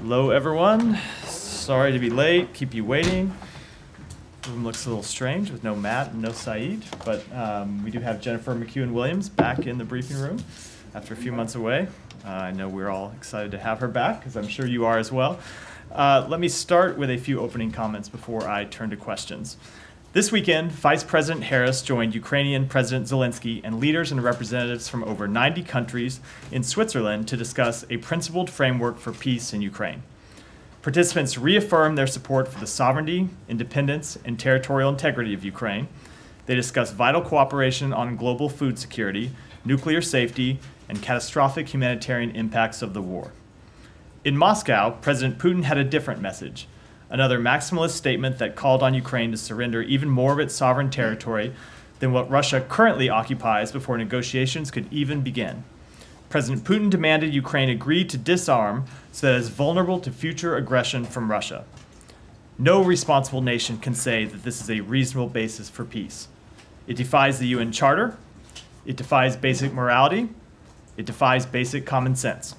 Hello, everyone. Sorry to be late, keep you waiting. The room looks a little strange with no Matt and no Saeed, but we do have Jennifer McEwen-Williams back in the briefing room after a few months away. I know we're all excited to have her back, as I'm sure you are as well. Let me start with a few opening comments before I turn to questions. This weekend, Vice President Harris joined Ukrainian President Zelensky and leaders and representatives from over 90 countries in Switzerland to discuss a principled framework for peace in Ukraine. Participants reaffirmed their support for the sovereignty, independence, and territorial integrity of Ukraine. They discussed vital cooperation on global food security, nuclear safety, and catastrophic humanitarian impacts of the war. In Moscow, President Putin had a different message. Another maximalist statement that called on Ukraine to surrender even more of its sovereign territory than what Russia currently occupies before negotiations could even begin. President Putin demanded Ukraine agree to disarm so that it is vulnerable to future aggression from Russia. No responsible nation can say that this is a reasonable basis for peace. It defies the UN Charter, it defies basic morality, it defies basic common sense.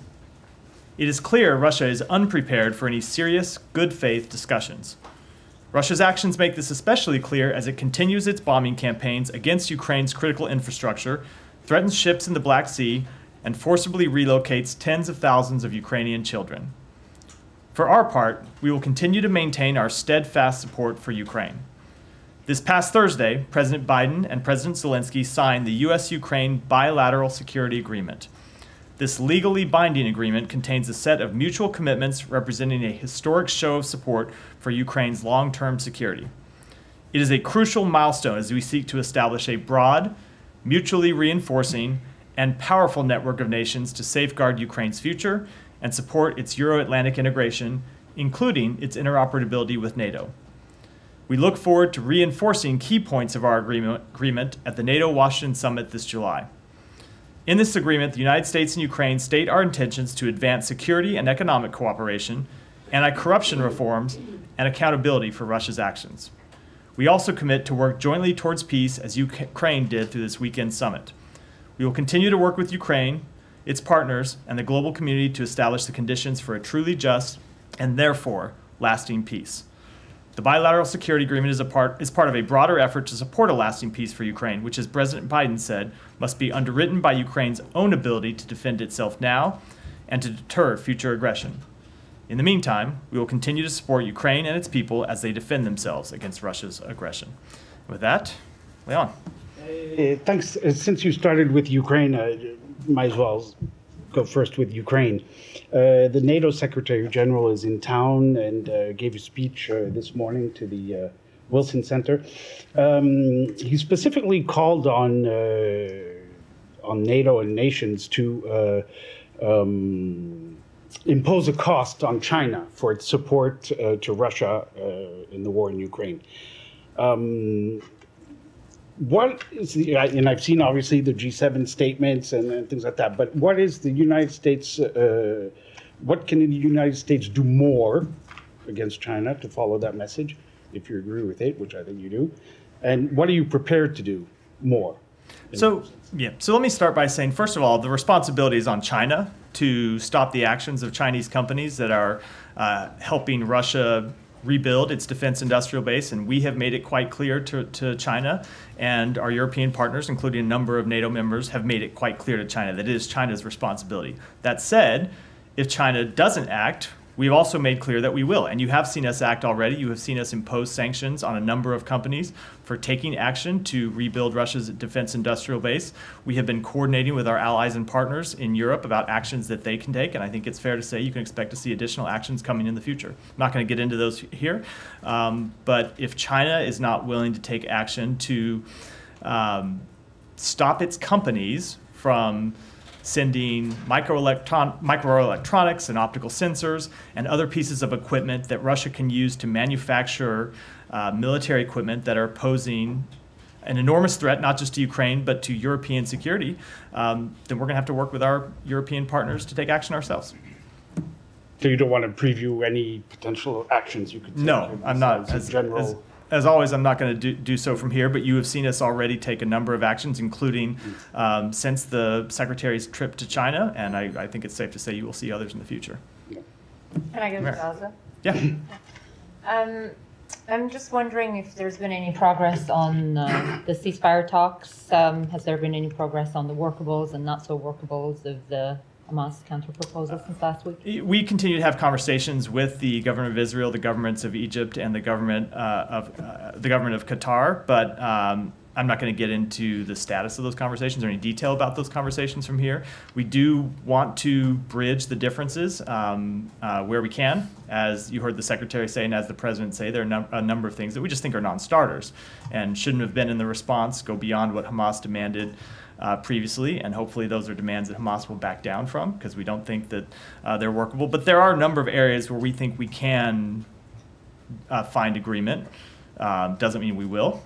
It is clear Russia is unprepared for any serious, good faith discussions. Russia's actions make this especially clear as it continues its bombing campaigns against Ukraine's critical infrastructure, threatens ships in the Black Sea, and forcibly relocates tens of thousands of Ukrainian children. For our part, we will continue to maintain our steadfast support for Ukraine. This past Thursday, President Biden and President Zelensky signed the U.S.-Ukraine Bilateral Security Agreement. This legally binding agreement contains a set of mutual commitments representing a historic show of support for Ukraine's long-term security. It is a crucial milestone as we seek to establish a broad, mutually reinforcing, and powerful network of nations to safeguard Ukraine's future and support its Euro-Atlantic integration, including its interoperability with NATO. We look forward to reinforcing key points of our agreement at the NATO Washington Summit this July. In this agreement, the United States and Ukraine state our intentions to advance security and economic cooperation, anti-corruption reforms, and accountability for Russia's actions. We also commit to work jointly towards peace as Ukraine did through this weekend summit. We will continue to work with Ukraine, its partners, and the global community to establish the conditions for a truly just and therefore lasting peace. The bilateral security agreement is part of a broader effort to support a lasting peace for Ukraine, which, as President Biden said, must be underwritten by Ukraine's own ability to defend itself now and to deter future aggression. In the meantime, we will continue to support Ukraine and its people as they defend themselves against Russia's aggression. With that, Leon. Thanks. Since you started with Ukraine, might as well go first with Ukraine. The NATO Secretary General is in town and gave a speech this morning to the Wilson Center. He specifically called on NATO and nations to impose a cost on China for its support to Russia in the war in Ukraine. What is and I've seen obviously the G7 statements and things like that, but what is the United States, what can the United States do more against China to follow that message, if you agree with it, which I think you do, and what are you prepared to do more? So let me start by saying, first of all, the responsibility is on China to stop the actions of Chinese companies that are helping Russia rebuild its defense industrial base, and we have made it quite clear to China, and our European partners, including a number of NATO members, have made it quite clear to China that it is China's responsibility. That said, if China doesn't act, we've also made clear that we will, and you have seen us act already. You have seen us impose sanctions on a number of companies for taking action to rebuild Russia's defense industrial base. We have been coordinating with our allies and partners in Europe about actions that they can take, and I think it's fair to say you can expect to see additional actions coming in the future. I'm not going to get into those here, but if China is not willing to take action to stop its companies from sending microelectronics and optical sensors and other pieces of equipment that Russia can use to manufacture military equipment that are posing an enormous threat, not just to Ukraine, but to European security, then we're going to have to work with our European partners to take action ourselves. So you don't want to preview any potential actions you could take? No, I'm not. As always, I'm not going to do so from here, but you have seen us already take a number of actions, including since the Secretary's trip to China, and I think it's safe to say you will see others in the future. Yeah. Can I go to Mary. Gaza? Yeah. I'm just wondering if there's been any progress on the ceasefire talks. Has there been any progress on the workables and not so workables of the Hamas counter-proposal since last week? We continue to have conversations with the government of Israel, the governments of Egypt, and the government of Qatar, but I'm not going to get into the status of those conversations or any detail about those conversations from here. We do want to bridge the differences where we can. As you heard the secretary say and as the president say, there are a number of things that we just think are non-starters and shouldn't have been in the response, go beyond what Hamas demanded previously, and hopefully those are demands that Hamas will back down from, because we don't think that they're workable. But there are a number of areas where we think we can find agreement. Doesn't mean we will,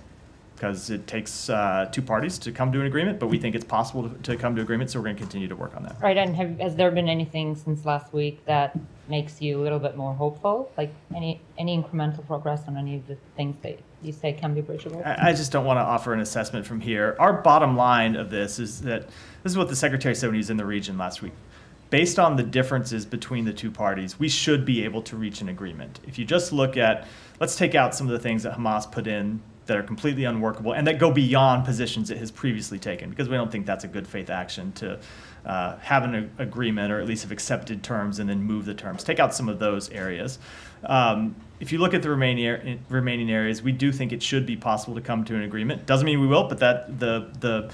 because it takes two parties to come to an agreement, but we think it's possible to come to agreement, so we're going to continue to work on that. Right, and has there been anything since last week that makes you a little bit more hopeful? Like any incremental progress on any of the things that you say can be bridgeable? I just don't want to offer an assessment from here. Our bottom line of this is that this is what the secretary said when he was in the region last week. Based on the differences between the two parties, we should be able to reach an agreement. If you just look at, let's take out some of the things that Hamas put in that are completely unworkable and that go beyond positions it has previously taken, because we don't think that's a good faith action to have an agreement, or at least have accepted terms and then move the terms. Take out some of those areas. If you look at the remaining areas, we do think it should be possible to come to an agreement. Doesn't mean we will, but that the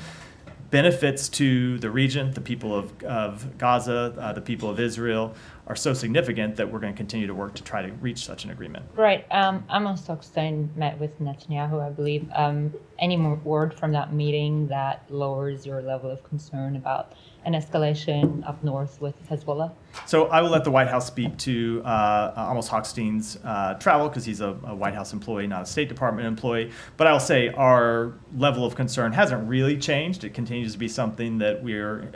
benefits to the region, the people of Gaza, the people of Israel, are so significant that we're going to continue to work to try to reach such an agreement. Right. Amos Hochstein met with Netanyahu, I believe. Any more word from that meeting that lowers your level of concern about an escalation up north with Hezbollah? So I will let the White House speak to Amos Hochstein's travel, because he's a White House employee, not a State Department employee. But I'll say our level of concern hasn't really changed. It continues to be something that we're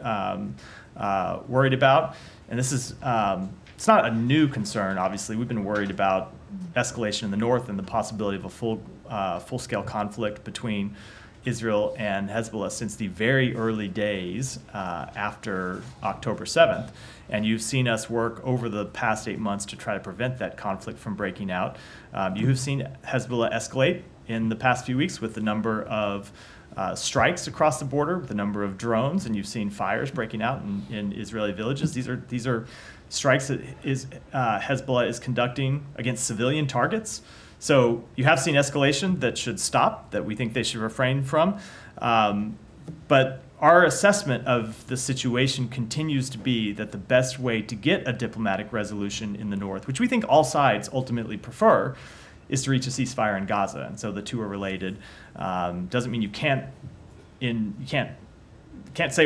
worried about. And this is, it's not a new concern, obviously. We've been worried about escalation in the north and the possibility of a full-scale conflict between Israel and Hezbollah since the very early days after October 7th. And you've seen us work over the past 8 months to try to prevent that conflict from breaking out. You have seen Hezbollah escalate in the past few weeks with the number of strikes across the border, with the number of drones, and you've seen fires breaking out in Israeli villages. These are strikes that Hezbollah is conducting against civilian targets. So you have seen escalation that should stop, that we think they should refrain from. But our assessment of the situation continues to be that the best way to get a diplomatic resolution in the north, which we think all sides ultimately prefer, is to reach a ceasefire in Gaza. And so the two are related. Doesn't mean you can't say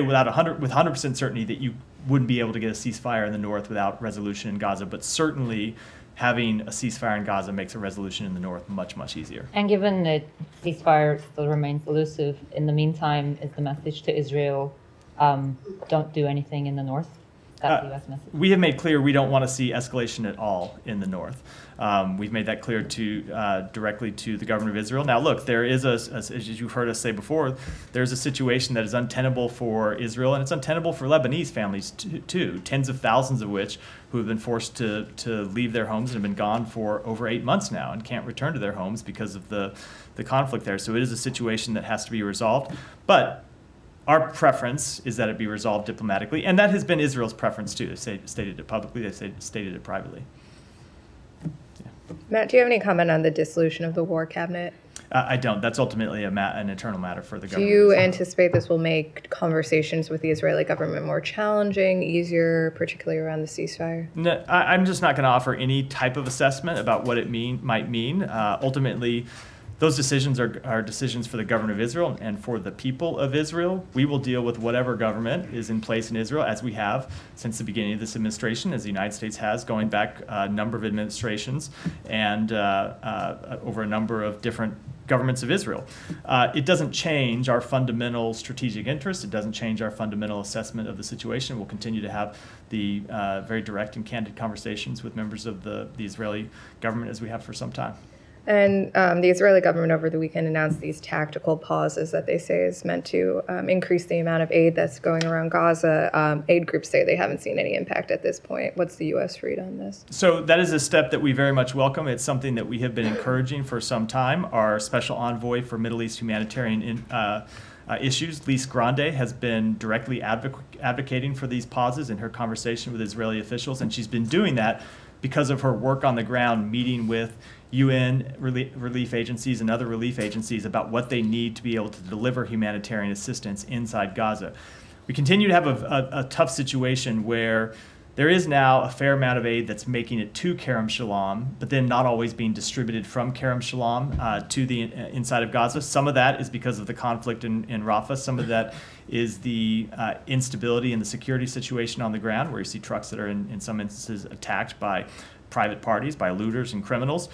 with 100% certainty that you wouldn't be able to get a ceasefire in the north without resolution in Gaza, but certainly having a ceasefire in Gaza makes a resolution in the north much, much easier. And given that ceasefire still remains elusive, in the meantime, is the message to Israel, don't do anything in the north? That's the U.S. message. We have made clear we don't want to see escalation at all in the north. We've made that clear directly to the government of Israel. Now, look, there is, as you've heard us say before, there's a situation that is untenable for Israel, and it's untenable for Lebanese families too, tens of thousands of which who have been forced to leave their homes and have been gone for over 8 months now and can't return to their homes because of the conflict there. So it is a situation that has to be resolved. But our preference is that it be resolved diplomatically, and that has been Israel's preference too. They've stated it publicly, they've stated it privately. Matt, do you have any comment on the dissolution of the war cabinet? I don't. That's ultimately an internal matter for the Do government. you anticipate this will make conversations with the Israeli government more challenging, easier, particularly around the ceasefire? No, I'm just not going to offer any type of assessment about what it might mean. Ultimately, those decisions are decisions for the government of Israel and for the people of Israel. We will deal with whatever government is in place in Israel, as we have since the beginning of this administration, as the United States has, going back a number of administrations and over a number of different governments of Israel. It doesn't change our fundamental strategic interests. It doesn't change our fundamental assessment of the situation. We'll continue to have the very direct and candid conversations with members of the Israeli government as we have for some time. And the Israeli government over the weekend announced these tactical pauses that they say is meant to increase the amount of aid that's going around Gaza. Aid groups say they haven't seen any impact at this point. What's the U.S. read on this? So that is a step that we very much welcome. It's something that we have been encouraging for some time. Our special envoy for Middle East humanitarian issues, Lise Grande, has been directly advocating for these pauses in her conversation with Israeli officials, and she's been doing that because of her work on the ground, meeting with UN relief agencies and other relief agencies about what they need to be able to deliver humanitarian assistance inside Gaza. We continue to have a tough situation where there is now a fair amount of aid that's making it to Kerem Shalom, but then not always being distributed from Kerem Shalom to the inside of Gaza. Some of that is because of the conflict in Rafah. Some of that is the instability in the security situation on the ground, where you see trucks that are in some instances attacked by private parties, by looters and criminals.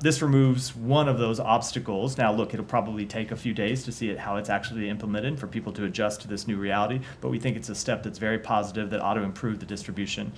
This removes one of those obstacles. Now, look, it'll probably take a few days to see how it's actually implemented for people to adjust to this new reality, but we think it's a step that's very positive that ought to improve the distribution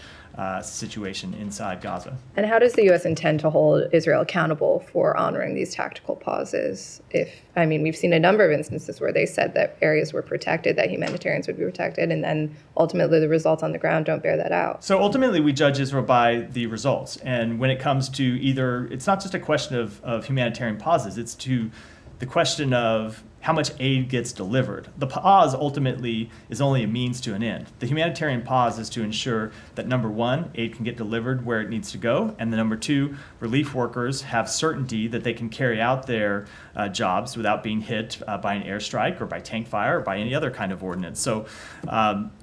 situation inside Gaza. And how does the U.S. intend to hold Israel accountable for honoring these tactical pauses? We've seen a number of instances where they said that areas were protected, that humanitarians would be protected, and then ultimately the results on the ground don't bear that out. So ultimately, we judge Israel by the results. And when it comes to either, it's not just a question of humanitarian pauses, it's to the question of how much aid gets delivered. The pause ultimately is only a means to an end. The humanitarian pause is to ensure that, number one, aid can get delivered where it needs to go, and number two, relief workers have certainty that they can carry out their jobs without being hit by an airstrike or by tank fire or by any other kind of ordinance. So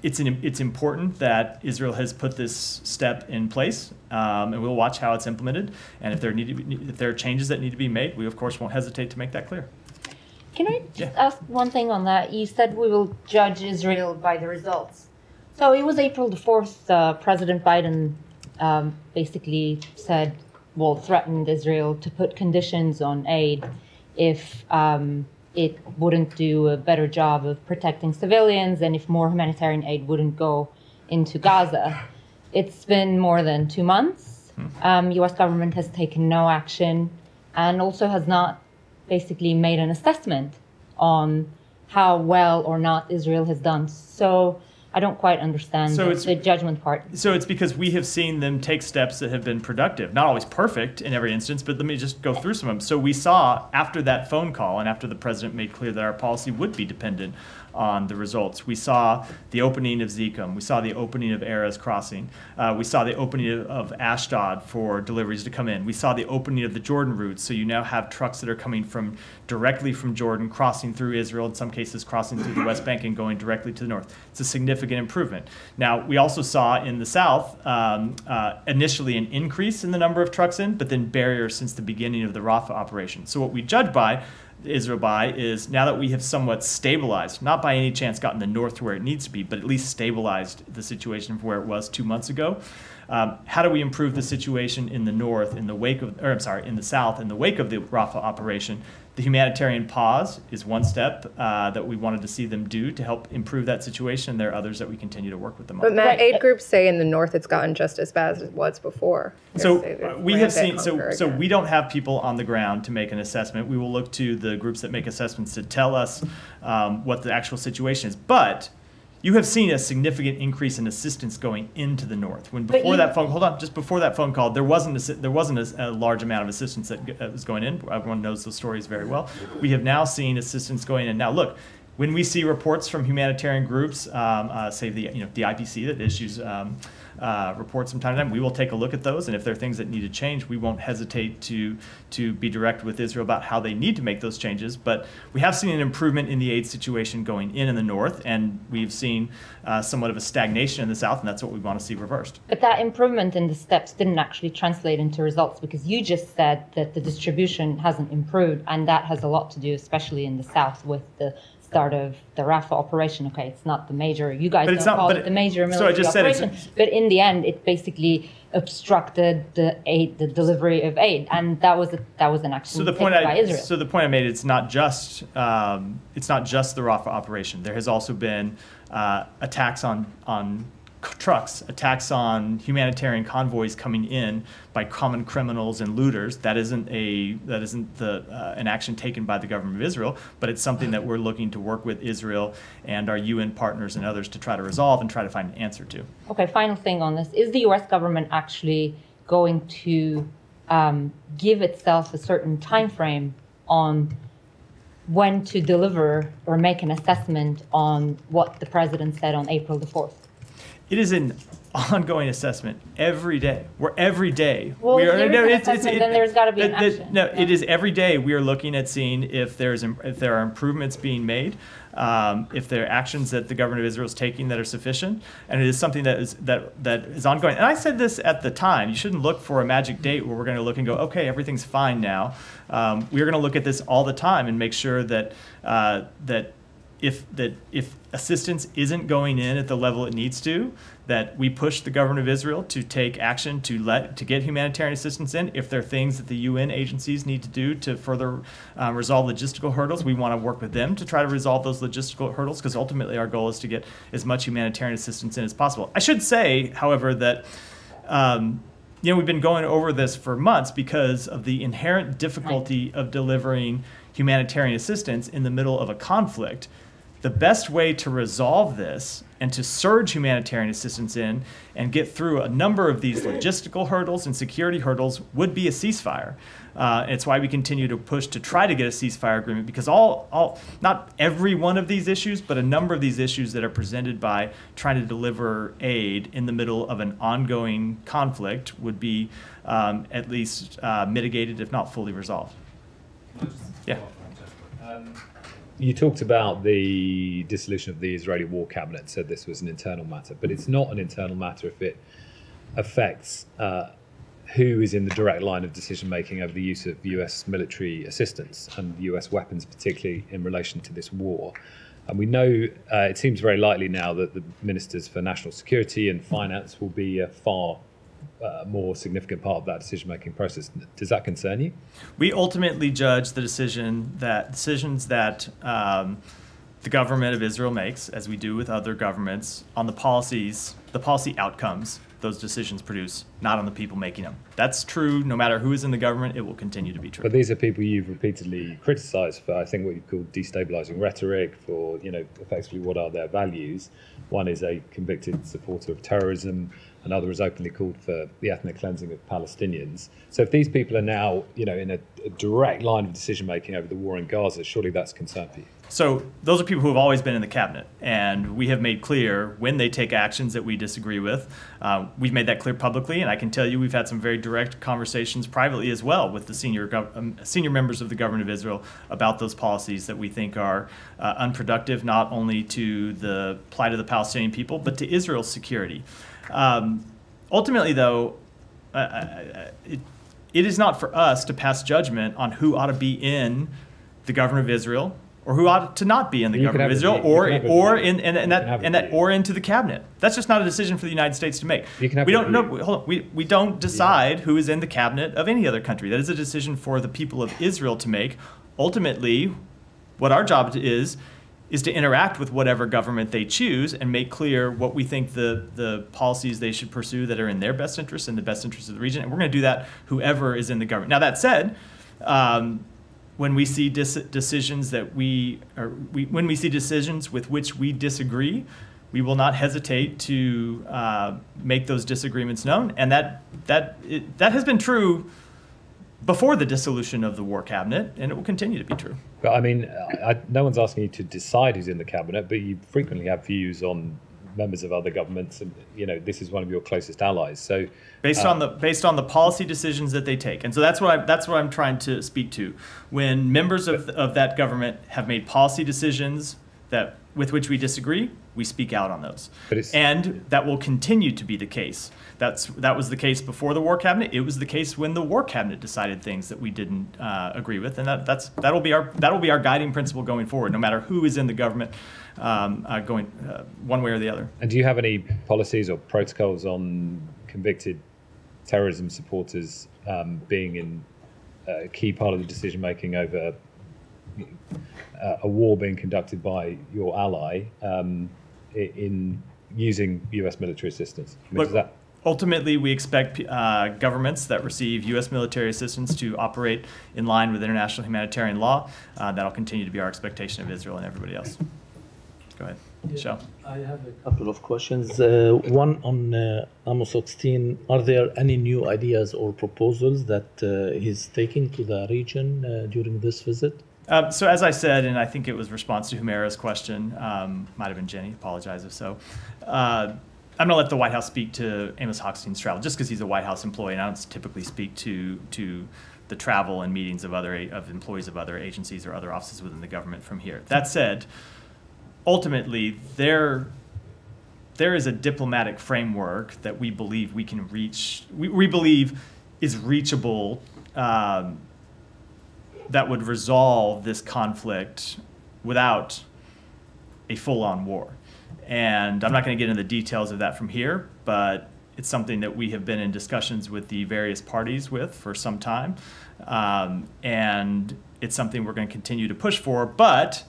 it's important that Israel has put this step in place, and we'll watch how it's implemented. And if there are changes that need to be made, we of course won't hesitate to make that clear. Can I just ask one thing on that? You said we will judge Israel by the results. So it was April the 4th, President Biden basically threatened Israel to put conditions on aid if it wouldn't do a better job of protecting civilians and if more humanitarian aid wouldn't go into Gaza. It's been more than 2 months. U.S. government has taken no action and also has not basically made an assessment on how well or not Israel has done. So I don't quite understand the judgment part. So it's because we have seen them take steps that have been productive. Not always perfect in every instance, but let me just go through some of them. So we saw after that phone call and after the president made clear that our policy would be dependent on the results, we saw the opening of Zekum. We saw the opening of Erez Crossing. We saw the opening of Ashdod for deliveries to come in. We saw the opening of the Jordan route. So you now have trucks that are coming directly from Jordan, crossing through Israel, in some cases crossing through the West Bank and going directly to the north. It's a significant improvement. Now, we also saw in the south initially an increase in the number of trucks in, but then barriers since the beginning of the Rafah operation. So what we judge Israel by is, now that we have somewhat stabilized, not by any chance gotten the north to where it needs to be, but at least stabilized the situation from where it was 2 months ago. How do we improve the situation in the north in the south in the wake of the Rafah operation? The humanitarian pause is one step that we wanted to see them do to help improve that situation. There are others that we continue to work with them on. But Matt, aid groups say in the north it's gotten just as bad as it was before. So we have seen, so we don't have people on the ground to make an assessment. We will look to the groups that make assessments to tell us what the actual situation is. But you have seen a significant increase in assistance going into the north. Before that phone call, there wasn't a large amount of assistance that was going in. Everyone knows those stories very well. We have now seen assistance going in. Now, look, when we see reports from humanitarian groups, say the IPC that issues reports from time to time, we will take a look at those, and if there are things that need to change, we won't hesitate to be direct with Israel about how they need to make those changes. But we have seen an improvement in the aid situation going in the north, and we've seen somewhat of a stagnation in the south, and that's what we want to see reversed. But that improvement in the steps didn't actually translate into results, because you just said that the distribution hasn't improved, and that has a lot to do, especially in the south, with the start of the Rafah operation. Okay, it's not the major, you guys don't call it the major military operation, but in the end, it basically obstructed the delivery of aid, and that was an action taken by Israel. So the point I made, it's not just the Rafah operation. There has also been attacks on trucks, attacks on humanitarian convoys coming in by common criminals and looters. That isn't an action taken by the government of Israel, but it's something that we're looking to work with Israel and our UN partners and others to try to resolve and try to find an answer to. Okay, final thing on this. Is the US government actually going to give itself a certain time frame on when to deliver or make an assessment on what the president said on April the 4th? It is an ongoing assessment every day. Every day. Well, if there is an assessment, then there's got to be an action. No, it is every day we are looking at seeing if there are improvements being made, if there are actions that the government of Israel is taking that are sufficient, and it is something that is ongoing. And I said this at the time. You shouldn't look for a magic date where we're going to look and go, okay, everything's fine now. We're going to look at this all the time and make sure that if assistance isn't going in at the level it needs to, that we push the government of Israel to take action to get humanitarian assistance in. If there are things that the UN agencies need to do to further resolve logistical hurdles, we want to work with them to try to resolve those logistical hurdles, because ultimately our goal is to get as much humanitarian assistance in as possible. I should say, however, that we've been going over this for months because of the inherent difficulty of delivering humanitarian assistance in the middle of a conflict. The best way to resolve this and to surge humanitarian assistance in and get through a number of these logistical hurdles and security hurdles would be a ceasefire. It's why we continue to push to try to get a ceasefire agreement, because not every one of these issues, but a number of these issues that are presented by trying to deliver aid in the middle of an ongoing conflict would be at least mitigated, if not fully resolved. Yeah. You talked about the dissolution of the Israeli War Cabinet, said this was an internal matter, but it's not an internal matter if it affects who is in the direct line of decision-making over the use of US military assistance and US weapons, particularly in relation to this war. And we know it seems very likely now that the ministers for national security and finance will be a far more significant part of that decision-making process. Does that concern you? We ultimately judge the decisions that the government of Israel makes, as we do with other governments, on the policy outcomes those decisions produce, not on the people making them. That's true no matter who is in the government. It will continue to be true. But these are people you've repeatedly criticized for, I think, what you call destabilizing rhetoric, for, effectively what are their values. One is a convicted supporter of terrorism. Another has openly called for the ethnic cleansing of Palestinians. So if these people are now, in a direct line of decision-making over the war in Gaza, surely that's a concern for you. So those are people who have always been in the cabinet, and we have made clear when they take actions that we disagree with. We've made that clear publicly, and I can tell you we've had some very direct conversations privately as well with the senior members of the government of Israel about those policies that we think are unproductive, not only to the plight of the Palestinian people, but to Israel's security. Ultimately, though, it is not for us to pass judgment on who ought to be in the government of Israel or who ought to not be in the government of Israel, or into the cabinet. That's just not a decision for the United States to make. We don't decide who is in the cabinet of any other country. That is a decision for the people of Israel to make. Ultimately, what our job is to interact with whatever government they choose and make clear what we think the policies they should pursue that are in their best interest and the best interest of the region. And we're going to do that whoever is in the government. Now, that said, when we see decisions when we see decisions with which we disagree, we will not hesitate to make those disagreements known. And that has been true before the dissolution of the War Cabinet, and it will continue to be true. But I mean, no one's asking you to decide who's in the cabinet, but you frequently have views on members of other governments, and this is one of your closest allies. So based on the policy decisions that they take, and so that's what I'm trying to speak to. When members of that government have made policy decisions with which we disagree, we speak out on those, and that will continue to be the case. That was the case before the War Cabinet. It was the case when the War Cabinet decided things that we didn't agree with, and that'll be our guiding principle going forward, no matter who is in the government, going one way or the other. And do you have any policies or protocols on convicted terrorism supporters being in a key part of the decision making over a war being conducted by your ally in using U.S. military assistance? I mean, Look, does that... ultimately, we expect governments that receive U.S. military assistance to operate in line with international humanitarian law. That'll continue to be our expectation of Israel and everybody else. Go ahead, Michelle. I have a couple of questions. One on Amos Hochstein. Are there any new ideas or proposals that he's taking to the region during this visit? So as I said, and I think it was response to Humaira's question, might have been Jenny, apologize if so. I'm going to let the White House speak to Amos Hochstein's travel, just because he's a White House employee, and I don't typically speak to the travel and meetings of employees of other agencies or other offices within the government from here. That said, ultimately, there is a diplomatic framework that we believe we can reach, we believe is reachable, that would resolve this conflict without a full-on war. And I'm not going to get into the details of that from here, but it's something that we have been in discussions with the various parties with for some time. And it's something we're going to continue to push for, but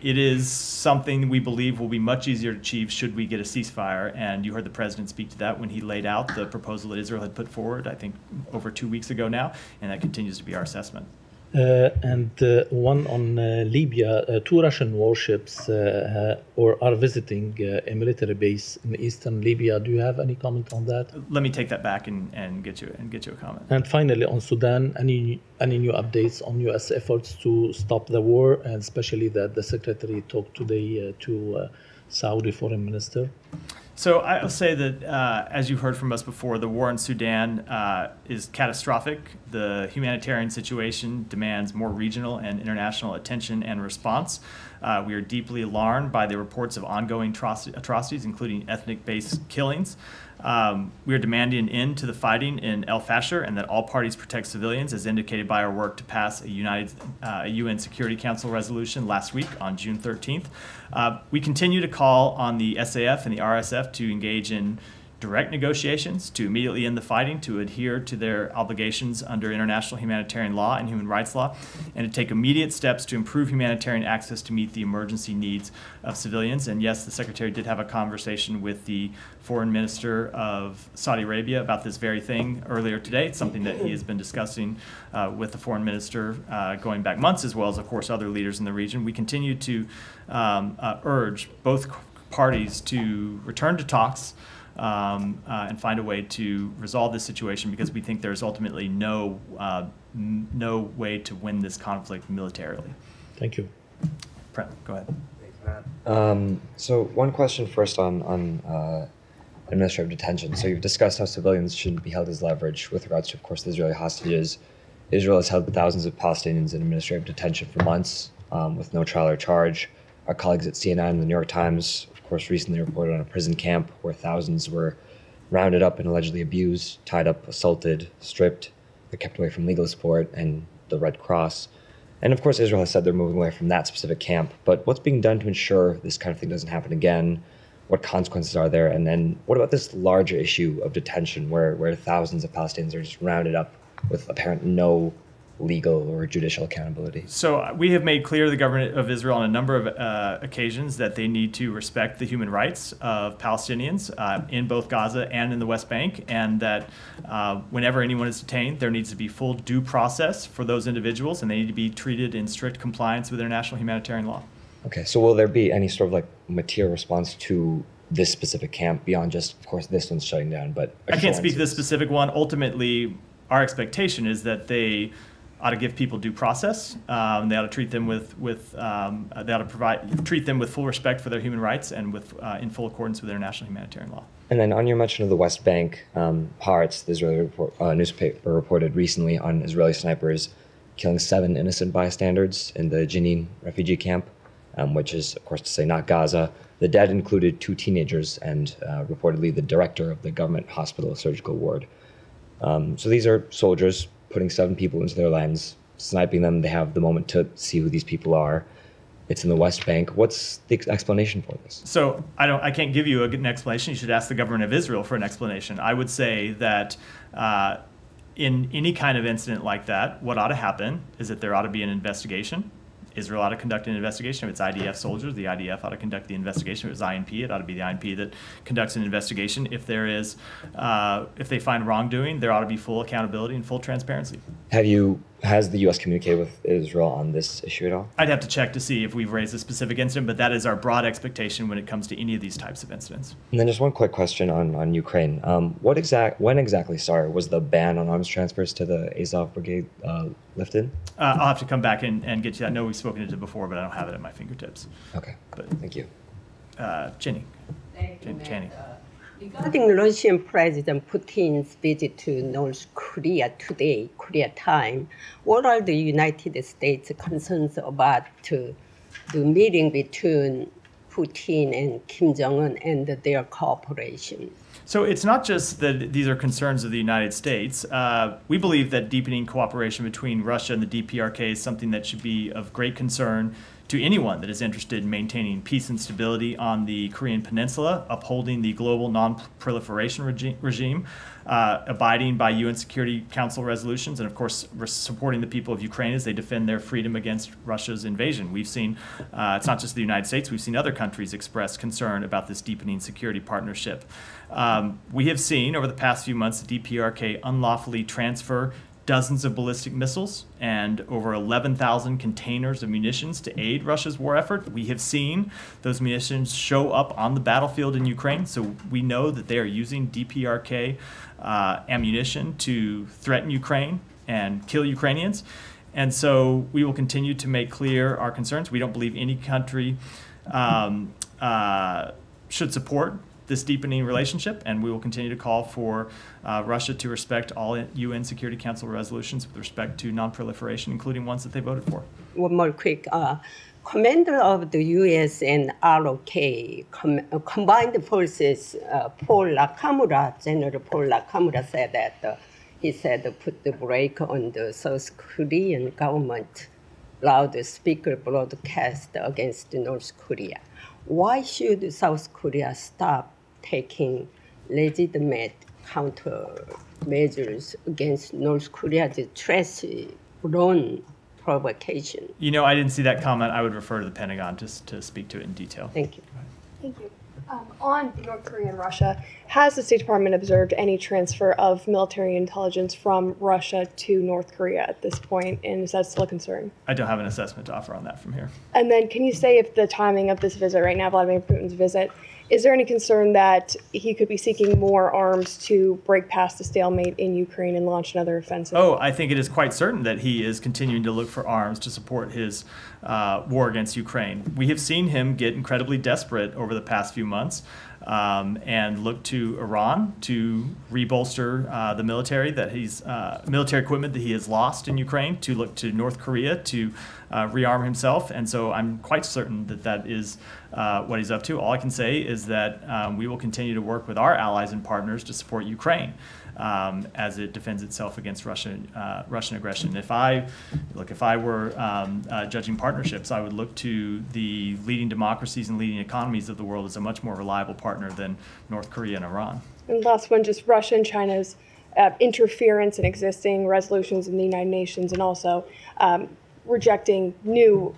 it is something we believe will be much easier to achieve should we get a ceasefire. And you heard the president speak to that when he laid out the proposal that Israel had put forward, I think, over 2 weeks ago now, and that continues to be our assessment. And one on Libya. Two Russian warships are visiting a military base in eastern Libya. Do you have any comment on that? Let me take that back and get you a comment. And finally, on Sudan, any new updates on U.S. efforts to stop the war, and especially that the secretary talked today to Saudi foreign minister? So I'll say that, as you've heard from us before, the war in Sudan is catastrophic. The humanitarian situation demands more regional and international attention and response. We are deeply alarmed by the reports of ongoing atrocities, including ethnic-based killings. We are demanding an end to the fighting in El Fasher and that all parties protect civilians, as indicated by our work to pass a UN Security Council resolution last week on June 13th. We continue to call on the SAF and the RSF to engage in direct negotiations, to immediately end the fighting, to adhere to their obligations under international humanitarian law and human rights law, and to take immediate steps to improve humanitarian access to meet the emergency needs of civilians. And yes, the Secretary did have a conversation with the Foreign Minister of Saudi Arabia about this very thing earlier today. It's something that he has been discussing with the Foreign Minister going back months, as well as, of course, other leaders in the region. We continue to urge both parties to return to talks and find a way to resolve this situation, because we think there's ultimately no way to win this conflict militarily. Thank you. Prem, go ahead. Thanks, Matt. So one question first on administrative detention. So you've discussed how civilians shouldn't be held as leverage with regards to, of course, the Israeli hostages. Israel has held thousands of Palestinians in administrative detention for months with no trial or charge. Our colleagues at CNN and the New York Times, of course, recently reported on a prison camp where thousands were rounded up and allegedly abused, tied up, assaulted, stripped. They're kept away from legal support and the Red Cross. And of course, Israel has said they're moving away from that specific camp. But what's being done to ensure this kind of thing doesn't happen again? What consequences are there? And then what about this larger issue of detention where thousands of Palestinians are just rounded up with apparent no legal or judicial accountability? So we have made clear to the government of Israel on a number of occasions that they need to respect the human rights of Palestinians in both Gaza and in the West Bank, and that whenever anyone is detained, there needs to be full due process for those individuals, and they need to be treated in strict compliance with international humanitarian law. Okay, so will there be any sort of like material response to this specific camp beyond just, of course, this one's shutting down, but I can't speak to this specific one. Ultimately, our expectation is that they ought to give people due process. They ought to treat them treat them with full respect for their human rights and with in full accordance with international humanitarian law. And then on your mention of the West Bank, Haaretz, the Israeli newspaper, reported recently on Israeli snipers killing 7 innocent bystanders in the Jenin refugee camp, which is, of course, to say not Gaza. The dead included 2 teenagers and reportedly the director of the government hospital surgical ward. So these are soldiers putting 7 people into their lens, sniping them. They have the moment to see who these people are. It's in the West Bank. What's the explanation for this? So I can't give you an explanation. You should ask the government of Israel for an explanation. I would say that in any kind of incident like that, what ought to happen is that there ought to be an investigation. Israel ought to conduct an investigation. If it's IDF soldiers, the IDF ought to conduct the investigation. If it's INP, it ought to be the INP that conducts an investigation. If there is, if they find wrongdoing, there ought to be full accountability and full transparency. Has the U.S. communicated with Israel on this issue at all? I'd have to check to see if we've raised a specific incident, but that is our broad expectation when it comes to any of these types of incidents. And then just one quick question on Ukraine. When exactly, was the ban on arms transfers to the Azov Brigade lifted? I'll have to come back and get to that. I know we've spoken to it before, but I don't have it at my fingertips. Okay, but thank you. Jenny. Jenny. Regarding Russian President Putin's visit to North Korea today, Korea time, what are the United States concerns about the meeting between Putin and Kim Jong-un and their cooperation? So it's not just that these are concerns of the United States. We believe that deepening cooperation between Russia and the DPRK is something that should be of great concern to anyone that is interested in maintaining peace and stability on the Korean Peninsula, upholding the global non-proliferation regime, abiding by UN Security Council resolutions, and of course supporting the people of Ukraine as they defend their freedom against Russia's invasion. We've seen, it's not just the United States, we've seen other countries express concern about this deepening security partnership. We have seen over the past few months the DPRK unlawfully transfer dozens of ballistic missiles and over 11,000 containers of munitions to aid Russia's war effort. We have seen those munitions show up on the battlefield in Ukraine, so we know that they are using DPRK ammunition to threaten Ukraine and kill Ukrainians. And so we will continue to make clear our concerns. We don't believe any country should support this deepening relationship, and we will continue to call for Russia to respect all UN Security Council resolutions with respect to non-proliferation, including ones that they voted for. One more quick. Commander of the U.S. and ROK combined forces, General Paul Nakamura said that he said put the brake on the South Korean government loudspeaker broadcast against North Korea. Why should South Korea stop taking legitimate countermeasures against North Korea's drone provocation? You know, I didn't see that comment. I would refer to the Pentagon just to speak to it in detail. Thank you. Thank you. On North Korea and Russia, has the State Department observed any transfer of military intelligence from Russia to North Korea at this point, and is that still a concern? I don't have an assessment to offer on that from here. And then can you say if the timing of this visit right now, Vladimir Putin's visit, is there any concern that he could be seeking more arms to break past the stalemate in Ukraine and launch another offensive? Oh, I think it is quite certain that he is continuing to look for arms to support his war against Ukraine. We have seen him get incredibly desperate over the past few months and look to Iran to rebolster the military military equipment that he has lost in Ukraine, to look to North Korea to rearm himself. And so I'm quite certain that that is what he's up to. All I can say is that we will continue to work with our allies and partners to support Ukraine as it defends itself against Russian aggression. If I were judging partnerships, I would look to the leading democracies and leading economies of the world as a much more reliable partner than North Korea and Iran. And last one, just Russia and China's interference in existing resolutions in the United Nations, and also rejecting new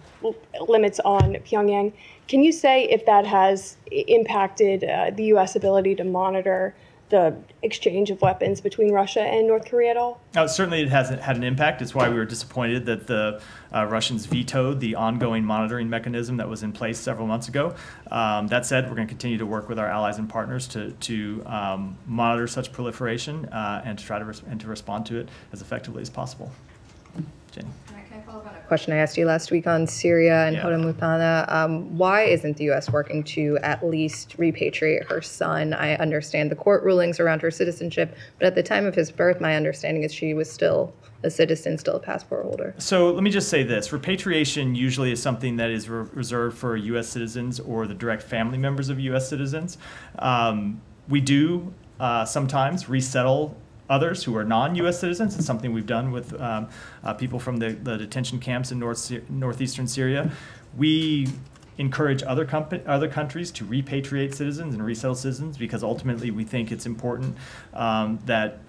limits on Pyongyang. Can you say if that has impacted the U.S. ability to monitor the exchange of weapons between Russia and North Korea at all? Certainly it hasn't had an impact. It's why we were disappointed that the Russians vetoed the ongoing monitoring mechanism that was in place several months ago. That said, we're going to continue to work with our allies and partners to monitor such proliferation and to try to respond to it as effectively as possible. Jenny. Can I follow up on a question I asked you last week on Syria and Hodemutana? Why isn't the U.S. working to at least repatriate her son? I understand the court rulings around her citizenship, but at the time of his birth, my understanding is she was still a citizen, still a passport holder. So let me just say this. Repatriation usually is something that is reserved for U.S. citizens or the direct family members of U.S. citizens. We do sometimes resettle others who are non-U.S. citizens. It's something we've done with people from the detention camps in northeastern Syria. We encourage other countries to repatriate citizens and resettle citizens, because ultimately we think it's important that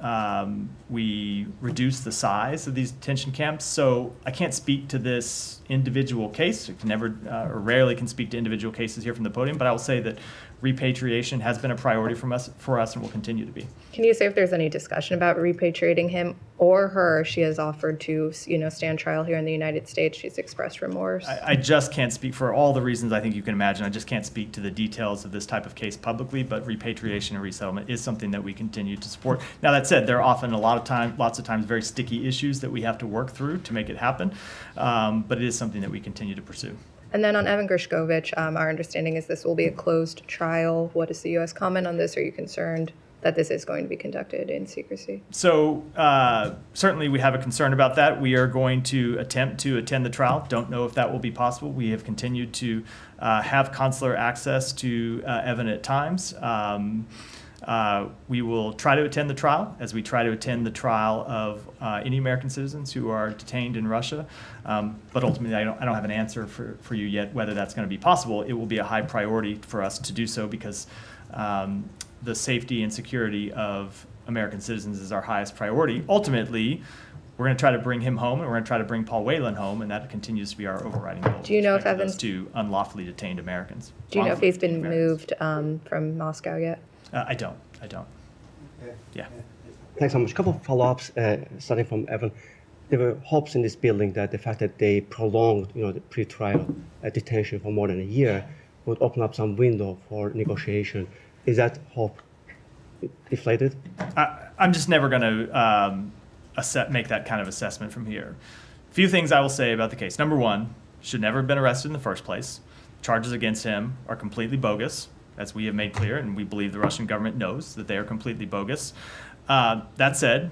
we reduce the size of these detention camps. So I can't speak to this individual case. I can never or rarely can speak to individual cases here from the podium, but I will say that repatriation has been a priority for us and will continue to be. Can you say if there's any discussion about repatriating him or her? She has offered to, stand trial here in the United States. She's expressed remorse. I just can't speak, for all the reasons I think you can imagine. I just can't speak to the details of this type of case publicly, but repatriation and resettlement is something that we continue to support. Now, that said, there are often lots of times very sticky issues that we have to work through to make it happen, but it is something that we continue to pursue. And then on Evan Gershkovich, our understanding is this will be a closed trial. What is the U.S. comment on this? Are you concerned that this is going to be conducted in secrecy? So certainly we have a concern about that. We are going to attempt to attend the trial. Don't know if that will be possible. We have continued to have consular access to Evan at times. We will try to attend the trial as we try to attend the trial of any American citizens who are detained in Russia. But ultimately, I don't have an answer for you yet whether that's going to be possible. It will be a high priority for us to do so because the safety and security of American citizens is our highest priority. Ultimately, we're going to try to bring him home, and we're going to try to bring Paul Whelan home, and that continues to be our overriding goal. Do you know if Evan's to unlawfully detained Americans? Do you know if he's been moved from Moscow yet? I don't. Yeah. Thanks so much. A couple of follow-ups, starting from Evan. There were hopes in this building that the fact that they prolonged, the pre-trial detention for more than a year would open up some window for negotiation. Is that hope deflated? I'm just never going to make that kind of assessment from here. A few things I will say about the case. Number one, should never have been arrested in the first place. Charges against him are completely bogus, as we have made clear, and we believe the Russian government knows that they are completely bogus. That said,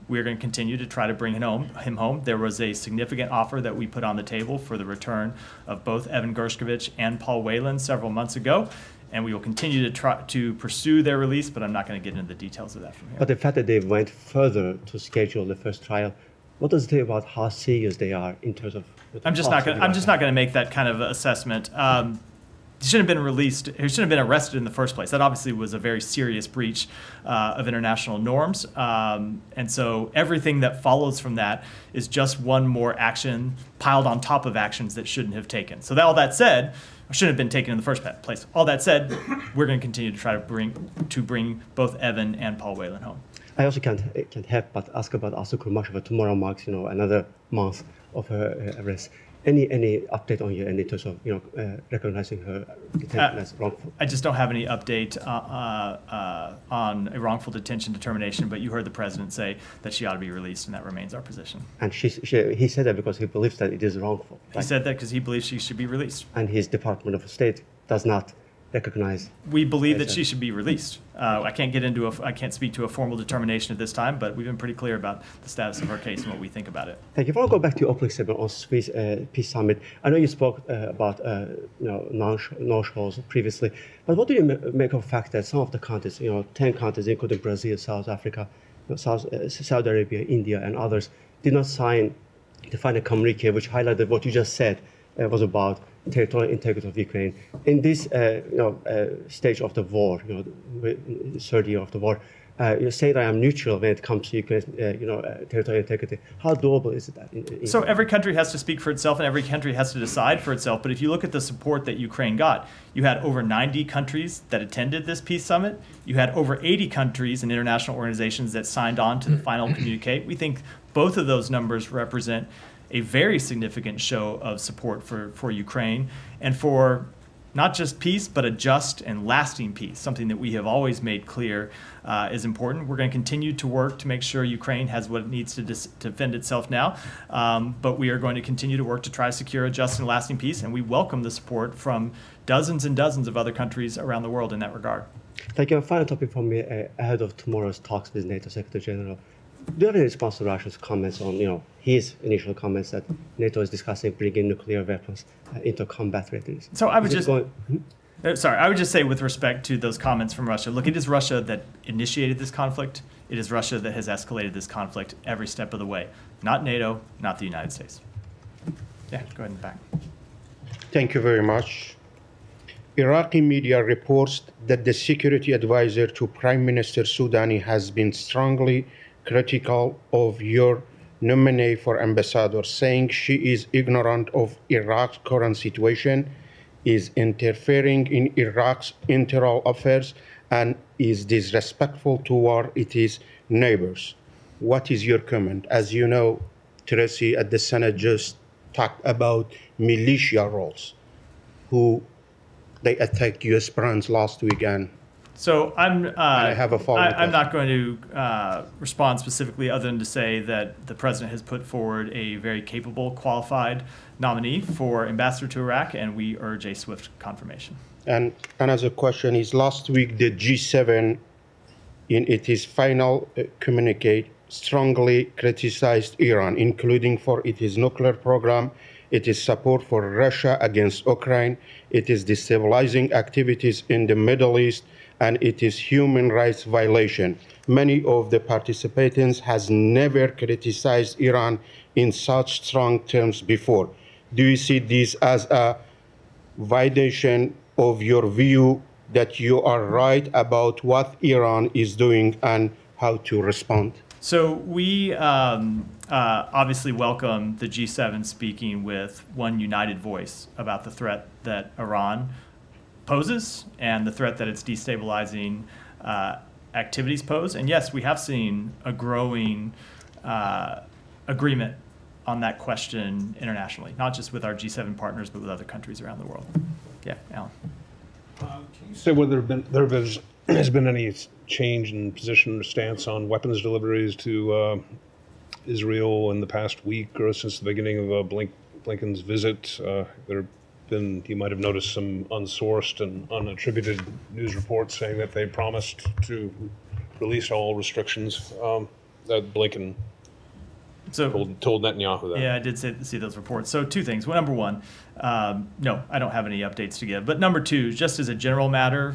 we're going to continue to try to bring him home. There was a significant offer that we put on the table for the return of both Evan Gershkovich and Paul Whelan several months ago, and we will continue to try to pursue their release, but I'm not going to get into the details of that from here. But the fact that they went further to schedule the first trial, what does it say about how serious they are in terms of? I'm just not going to make that kind of assessment. He shouldn't have been released. He shouldn't have been arrested in the first place. That obviously was a very serious breach of international norms. And so everything that follows from that is just one more action piled on top of actions that shouldn't have taken. So all that said, shouldn't have been taken in the first place. All that said, we're going to continue to try to bring both Evan and Paul Whelan home. I also can't help but ask about Asli Kurmashova. Tomorrow marks another month of her arrest. Any update on you in terms of recognizing her detention as wrongful? I just don't have any update on a wrongful detention determination. But you heard the president say that she ought to be released, and that remains our position. And he said that because he believes that it is wrongful. He said that because he believes she should be released. And his Department of State does not recognize. We believe that she should be released. I can't speak to a formal determination at this time, but we've been pretty clear about the status of her case and what we think about it. Thank you. I want to go back to your opening statement on Swiss Peace Summit. I know you spoke about no-shows previously, but what do you make of the fact that some of the countries, 10 countries, including Brazil, South Africa, Saudi Arabia, India, and others, did not sign the final communique, which highlighted what you just said was about territorial integrity of Ukraine. In this stage of the war, the third year of the war, you say that I am neutral when it comes to Ukraine's territorial integrity. How doable is that? So every country has to speak for itself, and every country has to decide for itself. But if you look at the support that Ukraine got, you had over 90 countries that attended this peace summit. You had over 80 countries and international organizations that signed on to the final communique. We think both of those numbers represent a very significant show of support for Ukraine and for not just peace, but a just and lasting peace, something that we have always made clear is important. We're going to continue to work to make sure Ukraine has what it needs to defend itself now, but we are going to continue to work to try to secure a just and lasting peace, and we welcome the support from dozens and dozens of other countries around the world in that regard. Thank you. A final topic for me ahead of tomorrow's talks with NATO Secretary General. Do you have any response to Russia's comments on, his initial comments that NATO is discussing bringing nuclear weapons into combat readiness? So I would I would just say with respect to those comments from Russia, look, it is Russia that initiated this conflict. It is Russia that has escalated this conflict every step of the way. Not NATO, not the United States. Yeah, go ahead in the back. Thank you very much. Iraqi media reports that the security advisor to Prime Minister Soudani has been strongly critical of your nominee for ambassador, saying she is ignorant of Iraq's current situation, is interfering in Iraq's internal affairs, and is disrespectful toward its neighbors. What is your comment? As you know, Tracy at the Senate just talked about militia roles, who they attacked U.S. brands last weekend. So I have a follow-up I'm not going to respond specifically other than to say that the president has put forward a very capable, qualified nominee for ambassador to Iraq, and we urge a swift confirmation. And another question is, last week the G7, in its final communique, strongly criticized Iran, including for its nuclear program, its support for Russia against Ukraine, its destabilizing activities in the Middle East, and its human rights violation. Many of the participants has never criticized Iran in such strong terms before. Do you see this as a validation of your view that you are right about what Iran is doing and how to respond? So we obviously welcome the G7 speaking with one united voice about the threat that Iran poses and the threat that its destabilizing activities pose. And yes, we have seen a growing agreement on that question internationally, not just with our G7 partners, but with other countries around the world. Yeah, Alan. Can you say whether there has been any change in position or stance on weapons deliveries to Israel in the past week or since the beginning of Blinken's visit? There have been, you might have noticed, some unsourced and unattributed news reports saying that they promised to release all restrictions that Blinken told Netanyahu that. Yeah, I did see those reports. So two things. Well, number one, no, I don't have any updates to give. But number two, just as a general matter,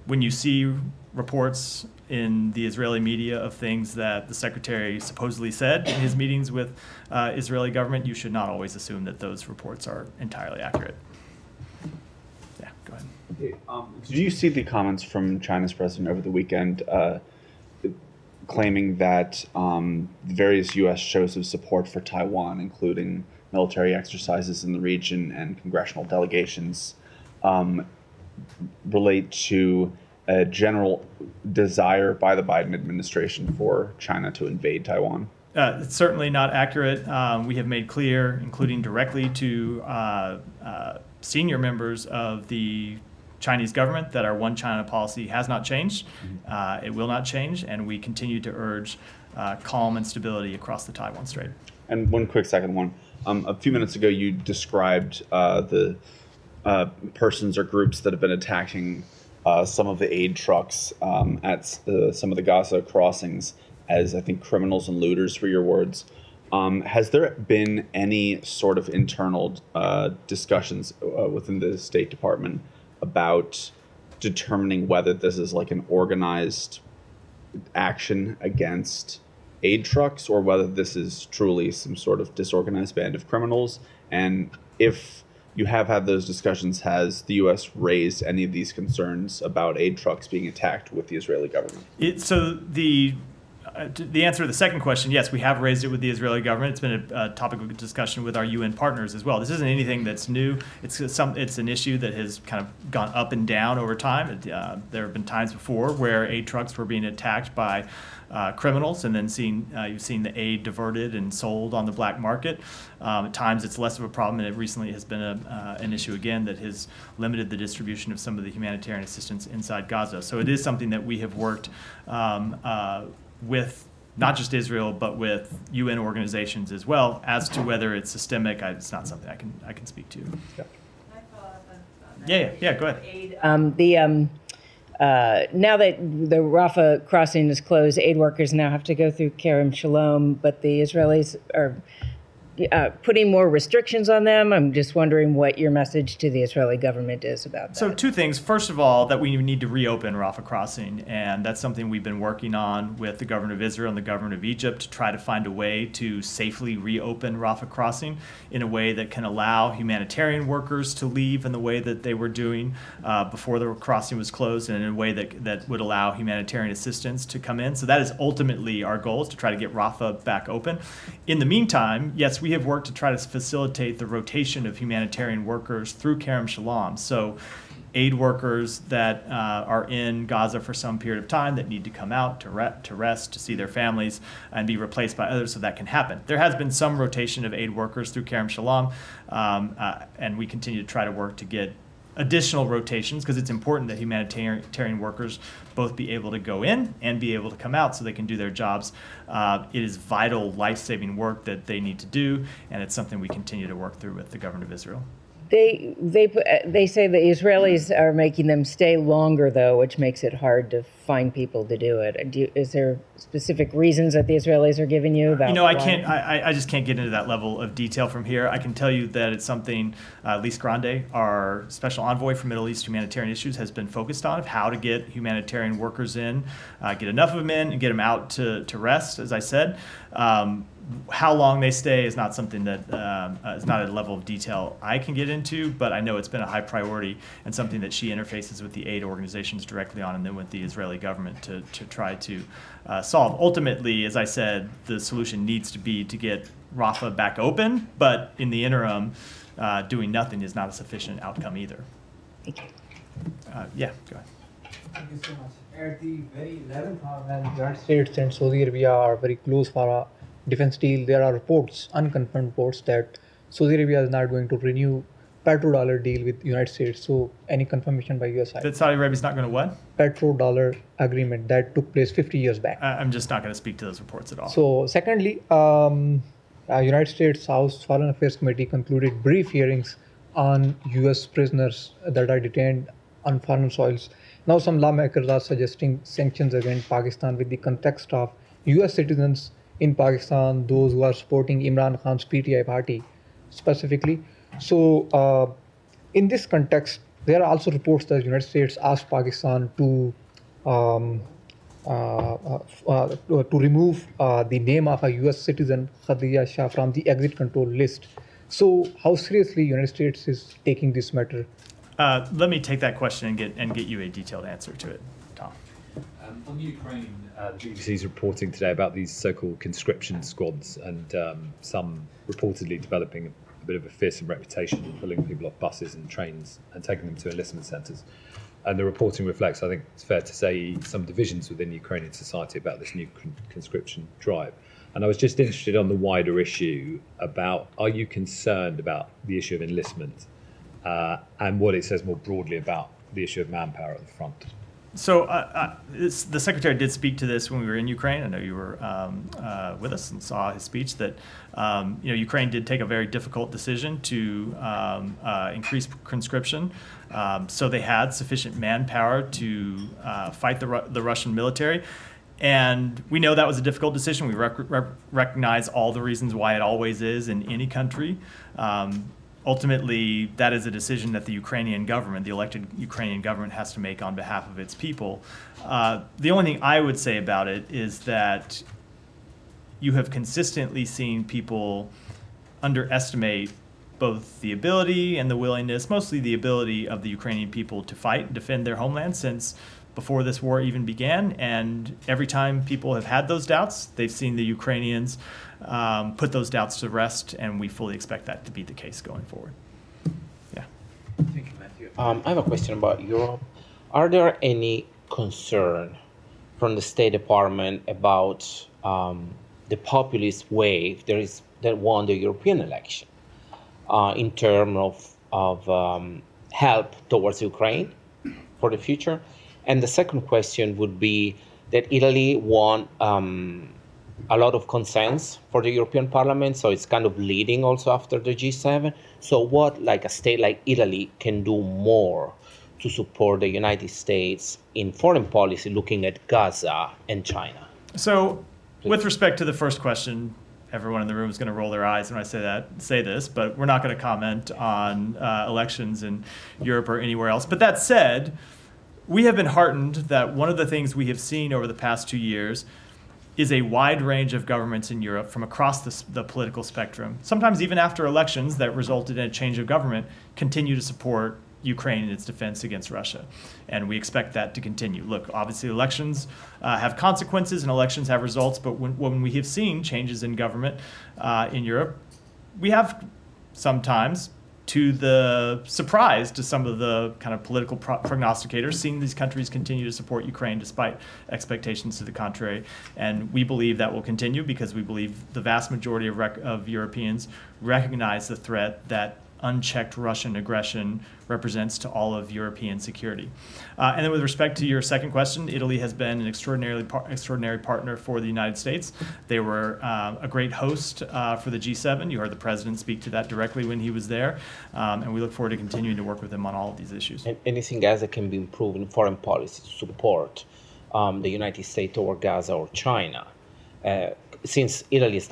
when you see reports in the Israeli media of things that the secretary supposedly said in his meetings with Israeli government, you should not always assume that those reports are entirely accurate. Yeah, go ahead. Did you see the comments from China's president over the weekend claiming that various U.S. shows of support for Taiwan, including military exercises in the region and congressional delegations, relate to a general desire by the Biden administration for China to invade Taiwan? It's certainly not accurate. We have made clear, including directly to senior members of the Chinese government, that our one China policy has not changed. It will not change, and we continue to urge calm and stability across the Taiwan Strait. And one quick second one. A few minutes ago, you described the persons or groups that have been attacking some of the aid trucks at some of the Gaza crossings as, I think, criminals and looters, were your words. Has there been any sort of internal discussions within the State Department about determining whether this is like an organized action against aid trucks or whether this is truly some sort of disorganized band of criminals? And if you have had those discussions, has the U.S. raised any of these concerns about aid trucks being attacked with the Israeli government? So the answer to the second question, yes, we have raised it with the Israeli government. It's been a topic of discussion with our UN partners as well. This isn't anything that's new. It's an issue that has kind of gone up and down over time. There have been times before where aid trucks were being attacked by criminals, and then you've seen the aid diverted and sold on the black market. At times it's less of a problem, and it recently has been an issue again that has limited the distribution of some of the humanitarian assistance inside Gaza. So it is something that we have worked with not just Israel, but with UN organizations as well. As to whether it's systemic, it's not something I can speak to. Yeah. Yeah, go ahead. Now that the Rafah crossing is closed, aid workers now have to go through Kerem Shalom, but the Israelis are putting more restrictions on them? I'm just wondering what your message to the Israeli government is about that. So two things. First of all, that we need to reopen Rafah crossing, and that's something we've been working on with the government of Israel and the government of Egypt to try to find a way to safely reopen Rafah crossing in a way that can allow humanitarian workers to leave in the way that they were doing before the crossing was closed, and in a way that would allow humanitarian assistance to come in. So that is ultimately our goal, is to try to get Rafah back open. In the meantime, yes, we have worked to try to facilitate the rotation of humanitarian workers through Kerem Shalom. So aid workers that are in Gaza for some period of time that need to come out to rest, to see their families, and be replaced by others, so that can happen. There has been some rotation of aid workers through Kerem Shalom, and we continue to try to work to get additional rotations, because it's important that humanitarian workers both be able to go in and be able to come out so they can do their jobs. It is vital, life-saving work that they need to do, and it's something we continue to work through with the government of Israel. They say the Israelis are making them stay longer, though, which makes it hard to find people to do it. Is there specific reasons that the Israelis are giving you about? I just can't get into that level of detail from here. I can tell you that it's something Lise Grande, our special envoy for Middle East humanitarian issues, has been focused on, of how to get humanitarian workers in, get enough of them in, and get them out to rest, as I said. How long they stay is not something that is not a level of detail I can get into, but I know it's been a high priority and something that she interfaces with the aid organizations directly on, and then with the Israeli government to try to solve. Ultimately, as I said, the solution needs to be to get Rafah back open, but in the interim, doing nothing is not a sufficient outcome either. Thank you. Yeah, go ahead. Thank you so much. At the very 11th hour, when the United States and Saudi Arabia are very close for a defense deal, there are reports, unconfirmed reports, that Saudi Arabia is not going to renew petrodollar deal with the United States. So any confirmation by US side? That Saudi Arabia is not going to what? Petrodollar agreement that took place 50 years back. I'm just not going to speak to those reports at all. So secondly, United States House Foreign Affairs Committee concluded brief hearings on US prisoners that are detained on foreign soils. Now some lawmakers are suggesting sanctions against Pakistan with the context of US citizens in Pakistan, those who are supporting Imran Khan's PTI party specifically. So in this context, there are also reports that the United States asked Pakistan to remove the name of a US citizen, Khadija Shah, from the exit control list. So how seriously the United States is taking this matter? Let me take that question and get you a detailed answer to it, Tom. On Ukraine, the BBC is reporting today about these so-called conscription squads, and some reportedly developing a bit of a fearsome reputation of pulling people off buses and trains and taking them to enlistment centres. And the reporting reflects, I think it's fair to say, some divisions within Ukrainian society about this new conscription drive. And I was just interested on the wider issue about, are you concerned about the issue of enlistment and what it says more broadly about the issue of manpower at the front? So the Secretary did speak to this when we were in Ukraine. I know you were with us and saw his speech, that Ukraine did take a very difficult decision to increase conscription. So they had sufficient manpower to fight the Russian military. And we know that was a difficult decision. We recognize all the reasons why it always is in any country. Ultimately, that is a decision that the Ukrainian government, the elected Ukrainian government, has to make on behalf of its people. The only thing I would say about it is that you have consistently seen people underestimate both the ability and the willingness, mostly the ability of the Ukrainian people to fight and defend their homeland since before this war even began. And every time people have had those doubts, they've seen the Ukrainians put those doubts to rest, and we fully expect that to be the case going forward. Yeah. Thank you, Matthew. I have a question about Europe. Are there any concern from the State Department about the populist wave that won the European election in terms of help towards Ukraine for the future? And the second question would be that Italy won a lot of consents for the European Parliament, so it's kind of leading also after the G7. So what, like a state like Italy, can do more to support the United States in foreign policy looking at Gaza and China? So with respect to the first question, everyone in the room is going to roll their eyes when I say this, but we're not going to comment on elections in Europe or anywhere else. But that said, we have been heartened that one of the things we have seen over the past 2 years is a wide range of governments in Europe from across the political spectrum, sometimes even after elections that resulted in a change of government, continue to support Ukraine in its defense against Russia. And we expect that to continue. Look, obviously elections have consequences and elections have results, but when we have seen changes in government in Europe, we have sometimes, to the surprise to some of the kind of political prognosticators, seeing these countries continue to support Ukraine despite expectations to the contrary. And we believe that will continue because we believe the vast majority of Europeans recognize the threat that unchecked Russian aggression represents to all of European security. And then with respect to your second question, Italy has been an extraordinary partner for the United States. They were a great host for the G7. You heard the president speak to that directly when he was there. And we look forward to continuing to work with them on all of these issues. And anything else that can be improved in foreign policy to support the United States or Gaza or China? Since Italy is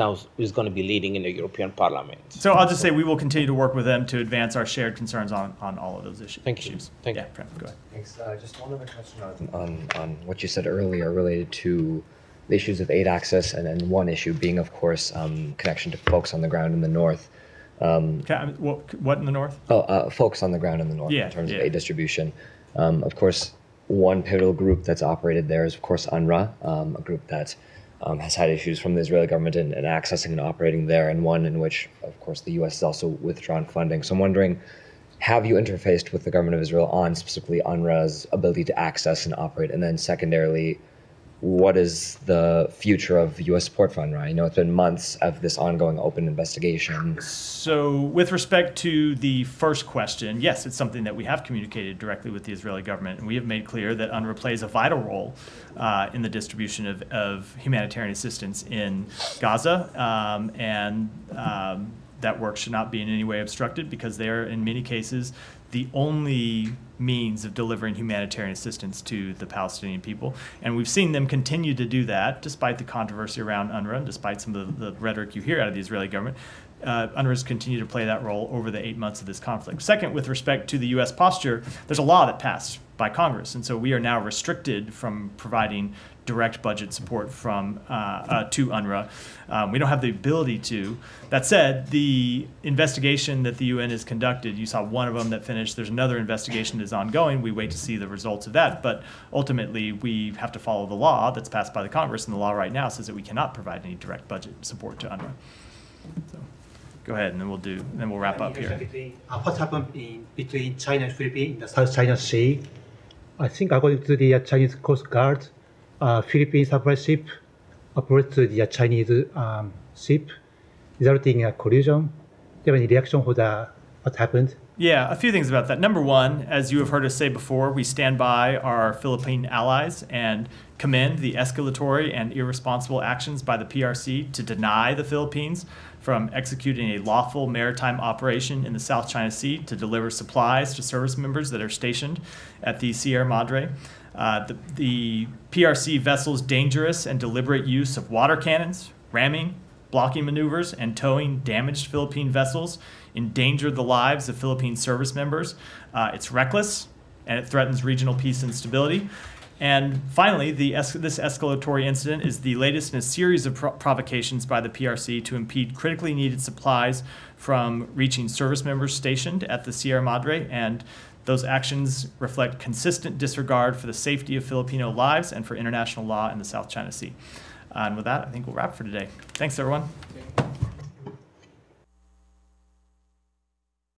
going to be leading in the European Parliament. So I'll just say we will continue to work with them to advance our shared concerns on all of those issues. Thank you. Thank you. Prem, go ahead. Thanks. Just one other question on what you said earlier related to the issues of aid access, and one issue being, of course, connection to folks on the ground in the north. What in the north? Folks on the ground in the north in terms of aid distribution. Of course, one pivotal group that's operated there is, of course, UNRWA, a group that has had issues from the Israeli government in accessing and operating there, and one in which, of course, the U.S. has also withdrawn funding. So I'm wondering, have you interfaced with the government of Israel on specifically UNRWA's ability to access and operate? And then secondarily, what is the future of U.S. support for UNRWA? I know it's been months of this ongoing open investigation. So with respect to the first question, yes, it's something that we have communicated directly with the Israeli government, and we have made clear that UNRWA plays a vital role in the distribution of humanitarian assistance in Gaza, and that work should not be in any way obstructed because they are, in many cases, the only means of delivering humanitarian assistance to the Palestinian people. And we've seen them continue to do that despite the controversy around UNRWA and despite some of the rhetoric you hear out of the Israeli government. UNRWA has continued to play that role over the 8 months of this conflict. Second, with respect to the U.S. posture, there's a law that passed by Congress, and so we are now restricted from providing direct budget support from to UNRWA. We don't have the ability to. That said, the investigation that the UN has conducted, you saw one of them that finished. There's another investigation that is ongoing. We wait to see the results of that. But ultimately, we have to follow the law that's passed by the Congress, and the law right now says that we cannot provide any direct budget support to UNRWA. So, go ahead, and then we'll wrap up here. What happened between China and Philippines in the South China Sea? I think according to the Chinese Coast Guard, Philippine supply ship approached the Chinese ship, resulting in a collision. Do you have any reaction for what happened? Yeah, a few things about that. Number one, as you have heard us say before, we stand by our Philippine allies and commend the escalatory and irresponsible actions by the PRC to deny the Philippines from executing a lawful maritime operation in the South China Sea to deliver supplies to service members that are stationed at the Sierra Madre. The PRC vessels' dangerous and deliberate use of water cannons, ramming, blocking maneuvers, and towing damaged Philippine vessels endangered the lives of Philippine service members. It's reckless, and it threatens regional peace and stability. And finally, this escalatory incident is the latest in a series of provocations by the PRC to impede critically needed supplies from reaching service members stationed at the Sierra Madre, and those actions reflect consistent disregard for the safety of Filipino lives and for international law in the South China Sea. And with that, I think we'll wrap for today. Thanks, everyone.